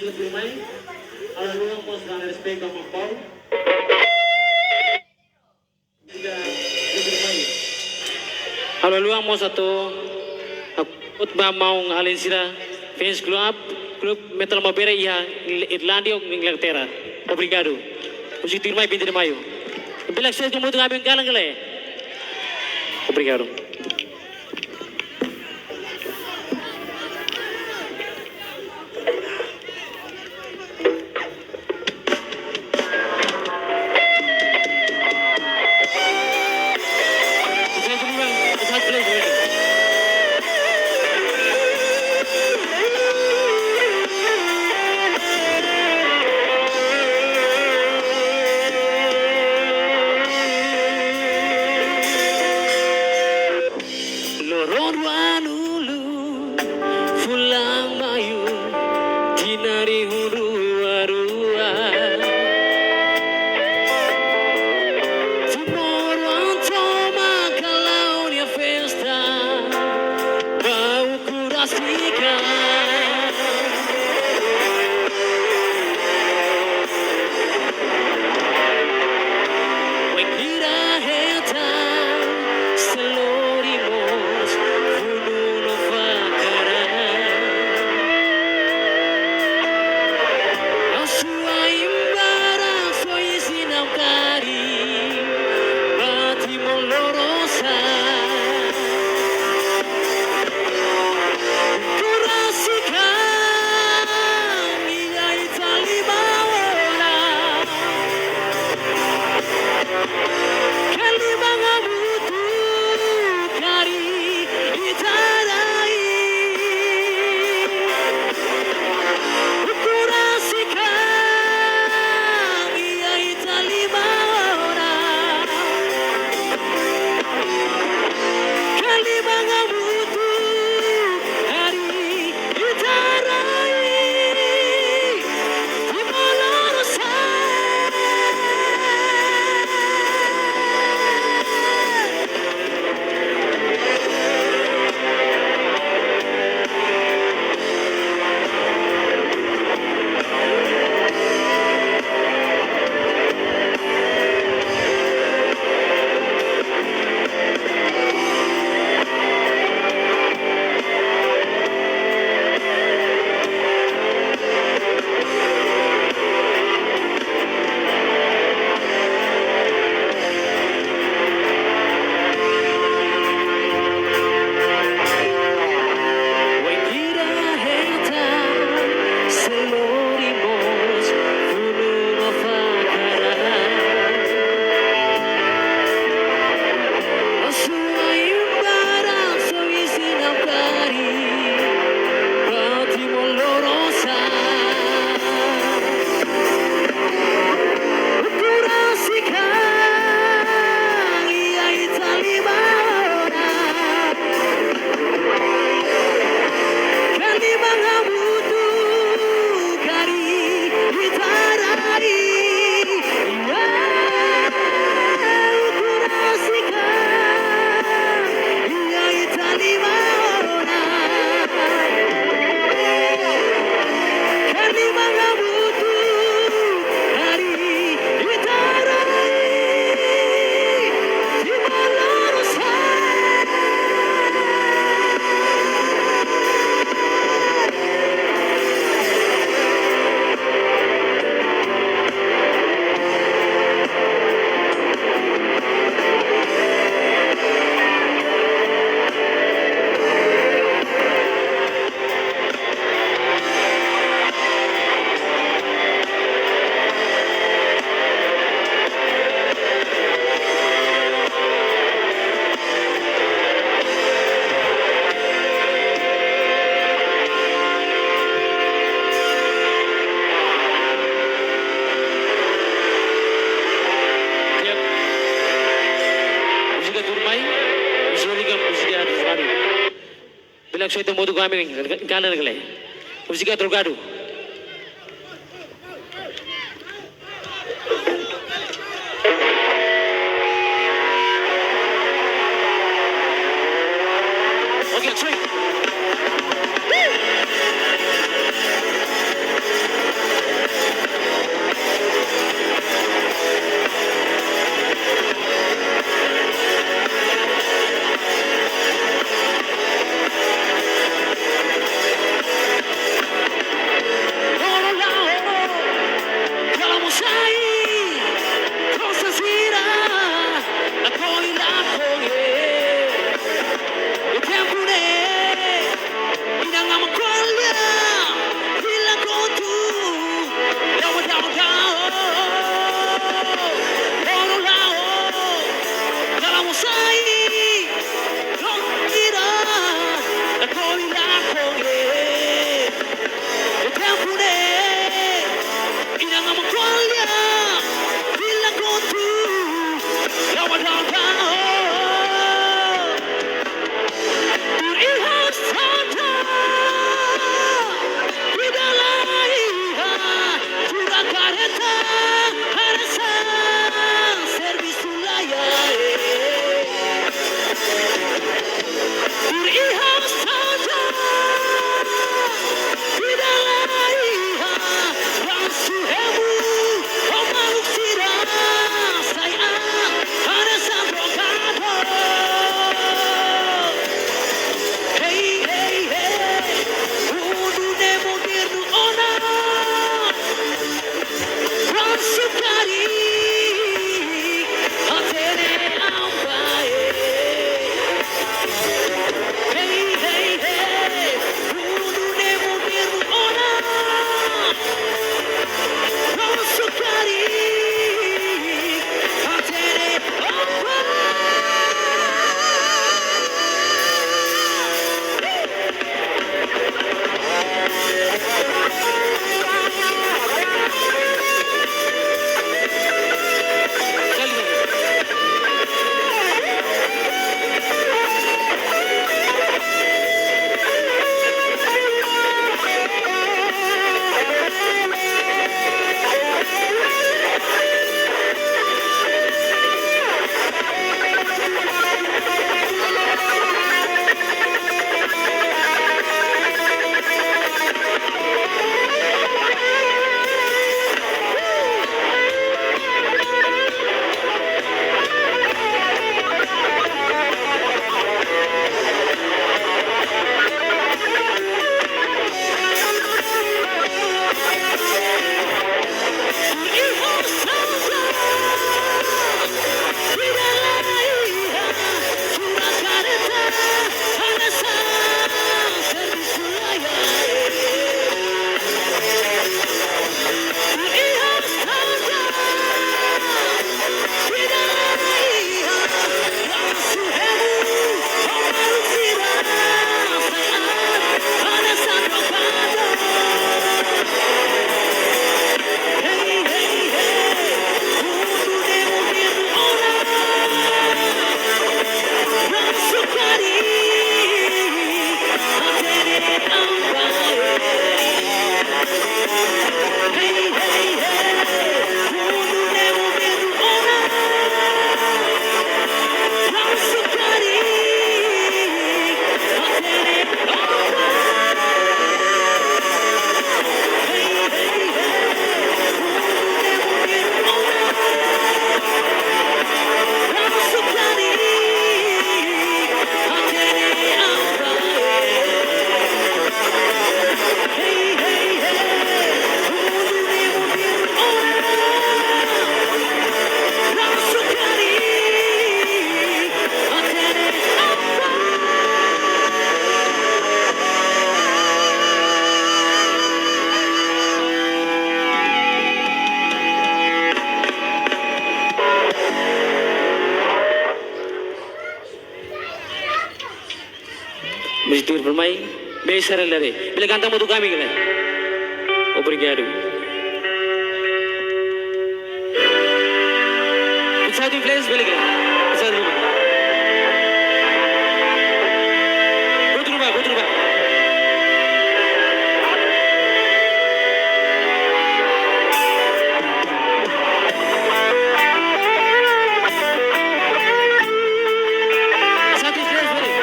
sudah bermain. Ada ruang pos dan respect sama Paul. Juga bermain. Ada luang mau satu. Utma mau ngalin sila fans club Metal Mabera ia Irlandia o Inglaterra. Obrigado. Usi tirmai pintar mayo. Bilang saya cuma tu kami kalang kale. Obrigado. Bilang saya temu tu kami kanan kali. Musika trocado. Okay, three. Tir bermain, besar lari. Bila gantang mau tu kami kena. Obrigado. Satu influence balik kena. Satu. Betul ba. Satu influence balik.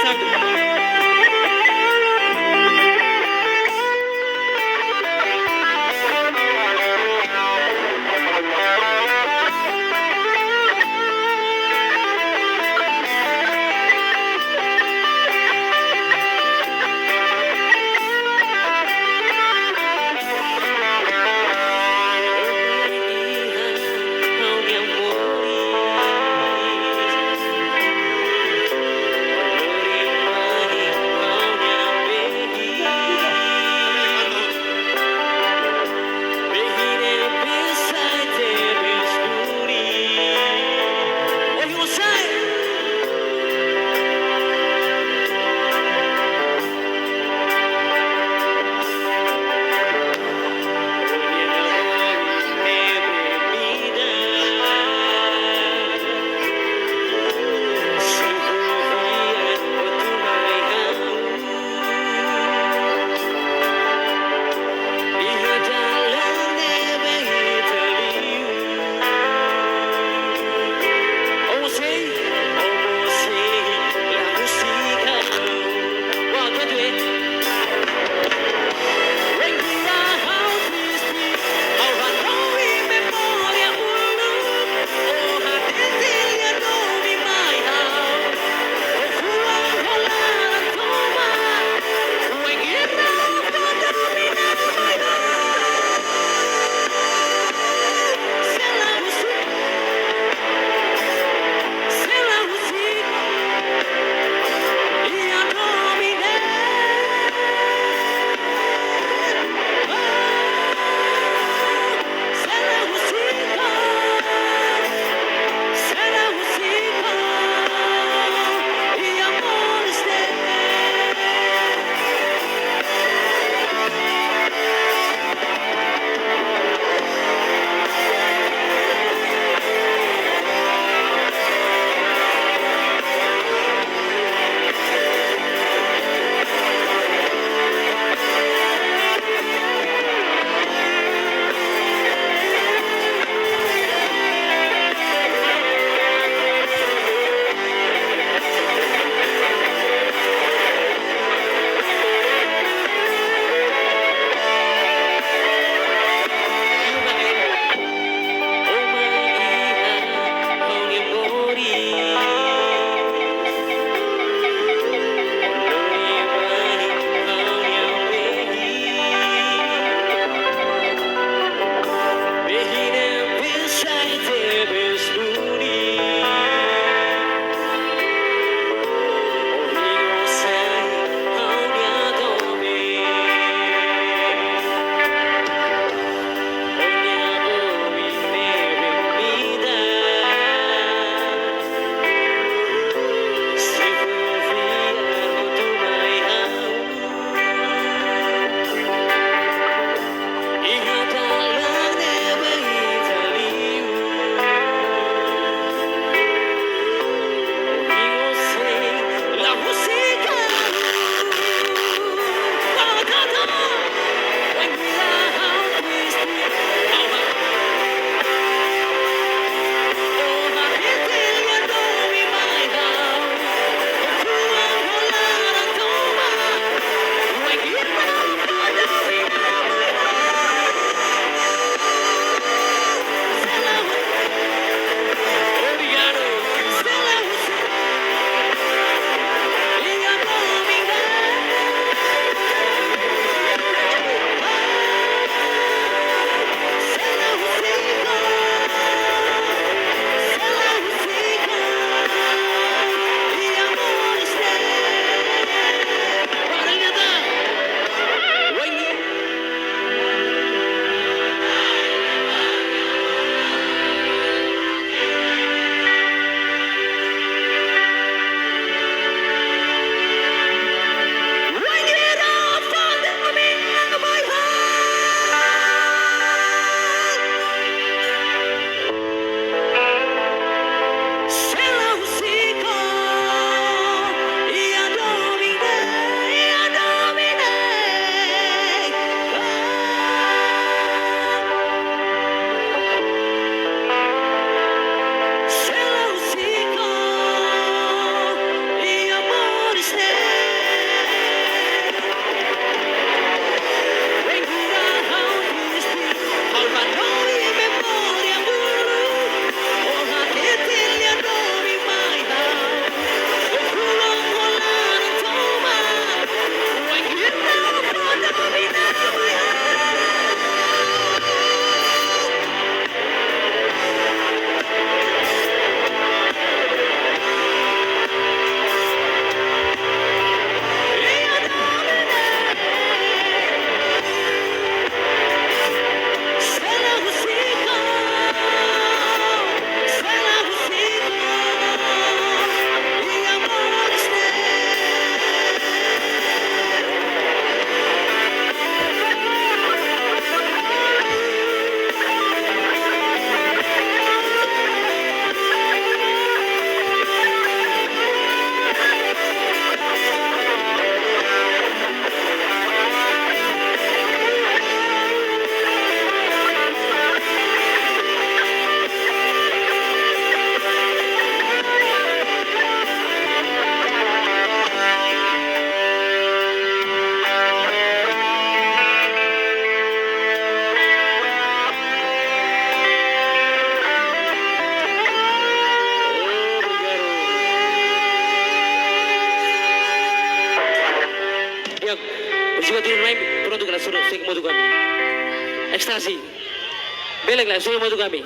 Satu. ekstasi. Balik lang, suyo mo ito kami.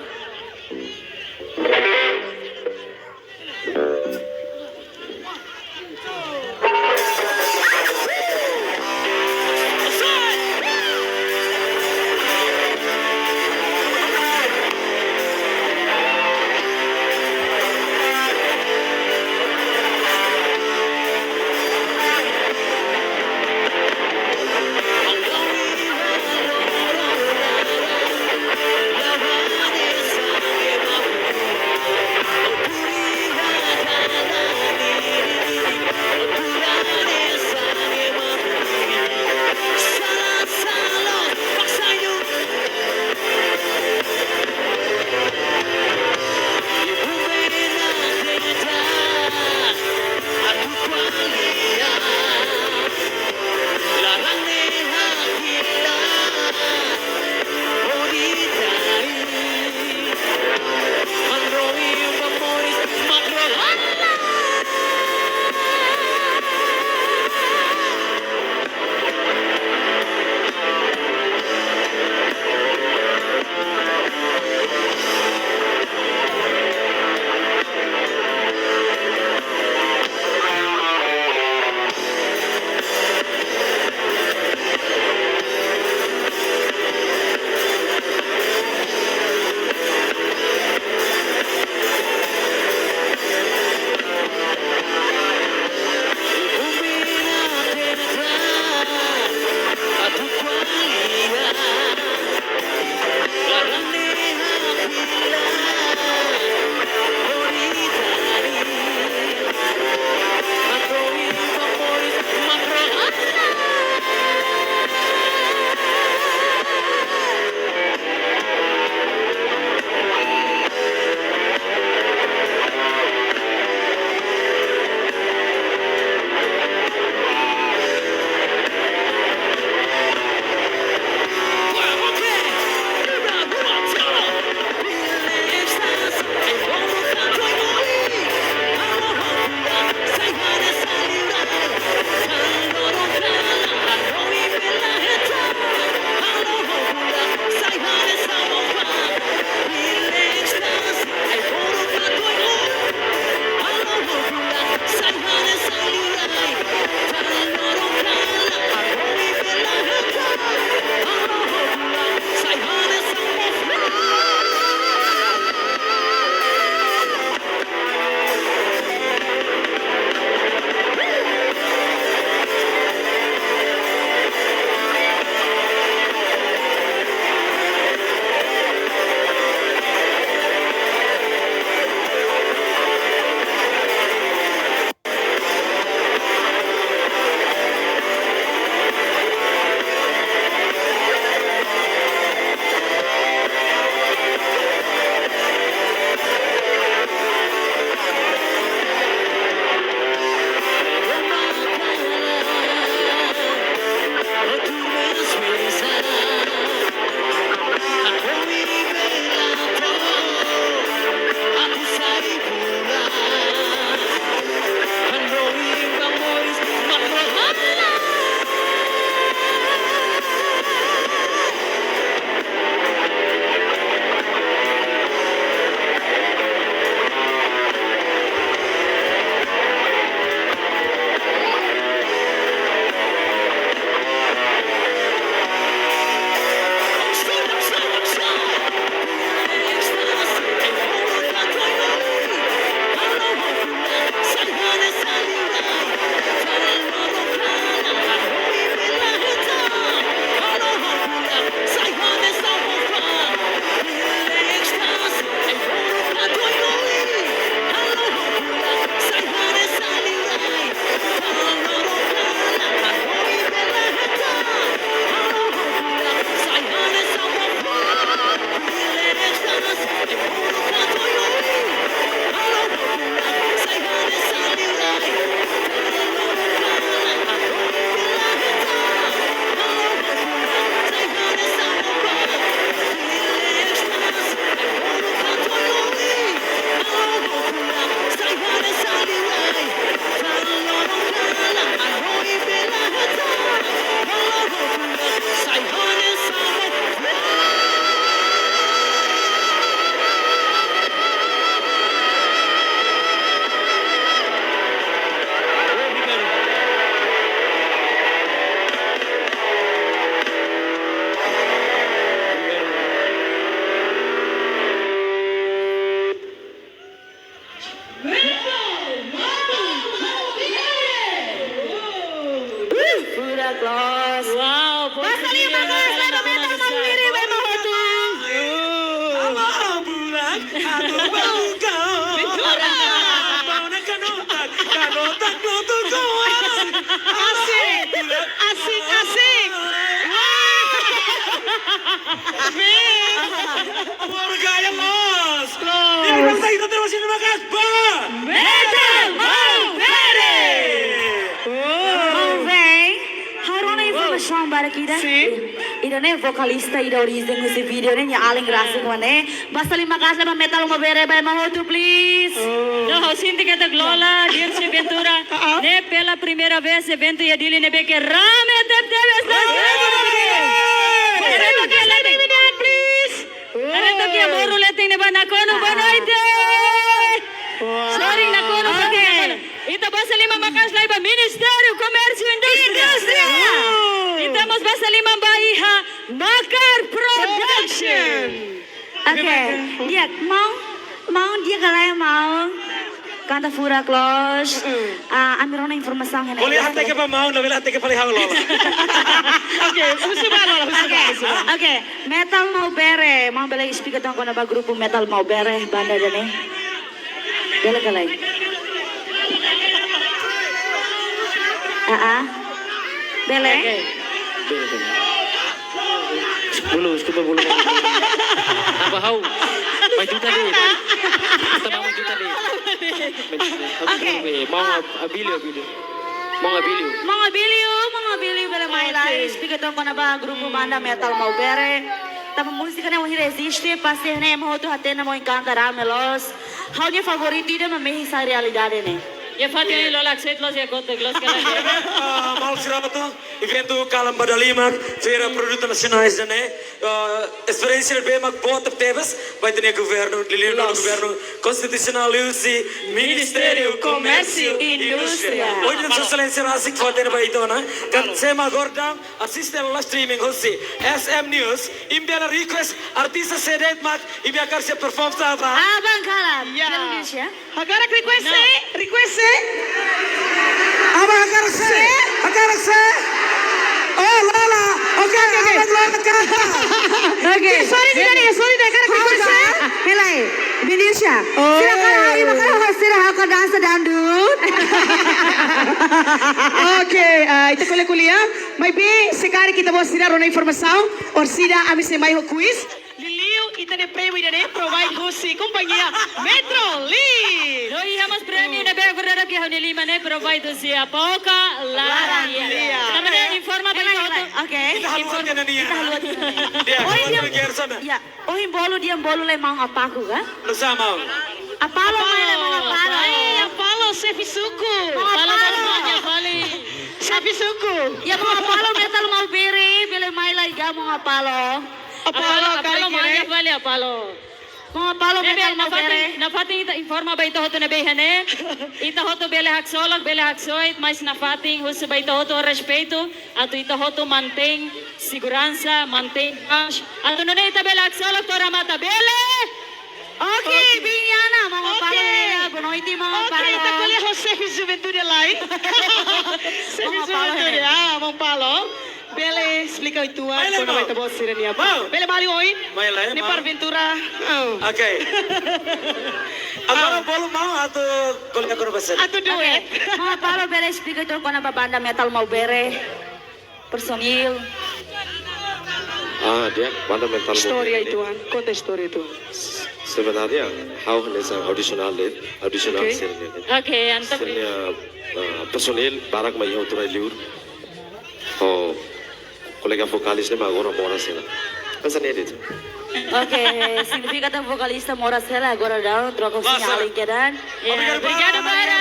Asik. Asik. Warganya los. Ini bangsa kita terus ini makas ba. Metal Mau Bere. Bem, haruna informação para kita. Ida ne vocalista ida origem nesse vídeo ne nya aling grasa kone. Basta lima kasih sama metal mau bere by mahotu please. No, sinti que te glola, Dirce Ventura. Ne pela primeira vez evento e dili ne beke rame te teves das. Reto que le dividend please. Reto que moru le ting ne ba nakono ba noite. Sorry nakono okay. Ita basa lima makas lai ba Ministerio Komersiyo Industria. Itamos basa lima baiha Makar Production. Oke, dia mau dia kalai mau. Kanta fura close. Amirona informação hene. Boleh hati ke pa mau, nabil hati ke paling hang lola. Oke, metal mau bere, mau bela speaker tong kono ba grupo metal mau bere banda dene. Bela kalai. Bele. Bulu. Apa hau? May juta deh. Kita mau juta deh. Mau abilio. Mga bilyo bela mai lai speaker tong kono ba grupo banda metal mau bere. Tama música ne wahi resiste, pasti ne mau tu hatena mau encanta ramelos. Hau nya favorito ida mamehi sa realidade ne. Ya Fatih lola accept los ya kote glos kala. Mal sirapa tu, evento kalam badalimak, fera produto nacionais dane, experiência bem mak bota tebas, vai ter governo, líder do governo constitucional Lucy, Ministério Comércio e Indústria. Hoje não sou excelência rasik fazer vai itu na, kan sema gordam, assistem live streaming hosi, SM News, imbiana request artista sedet mak, imbiana karya perform sa apa? Abang kalam. Ya. Indonesia. Agora request. Apa agar se? Oh Lola, okay. Okay. Sorry dah agora request. Helai. Indonesia. Silakan hari makan haka dansa dandut. Okay, itu kuliah. Maybe sekarang kita mau sinar una informação. Or sida amis ne mai quiz. Liliu ita ne prêmio ida ne provide hosi companhia Metro Lee. Doi hamos premio na be gurara ki hauni lima ne provide si apoka Laria. Namanya informa ba ito? Okay. Kita haluan dia nih. Dia Oh, haluan dia. dia gear sana. Ya. Oh, dia bolu le mau apaku kan? Lu sama. Apalo mai le mau apalo. Apalo chef suku. Pala semuanya bali. Chef suku. Ya mau apalo metal mau bere, bele mai lai ga mau apalo. Apalo manya bali apalo. Mau apalo metal mau bere. Na fating ita informa ba ito hoto na behane? Ita hoto bele haksolog, bele haksoit, mais na fating huso ba ito hoto respeto, ato ita hoto manteng segurança, manteng cash. Ato na ita bele haksolog to ramata bele. Okay, binyana mau apalo le, bonoiti mau apalo. Okay, kita kuliah ho chef juventude lain. Chef juventude, mong palo. Bele explica itu Bele, ano Mau. ba ito boss sila niya. Mau. Bele bali oi. Mai lah. Ni Parventura. Oke. Agora bolu mau atau kuliah kau besar? Ato duet. Mau apalo bele speaker to kono ba banda metal mau bere. Personil. Dia fundamental Storya itu an. Konta story itu. sebenarnya how nesa auditional Okay. sirnya Okay, antap. sirnya personil barak mai ho turai liur oh kolega vokalis ne magora mora sila pesan itu Okay, significa vokalista Mora Sela agora down, troca o sinal aí que dan. Obrigado, Bara.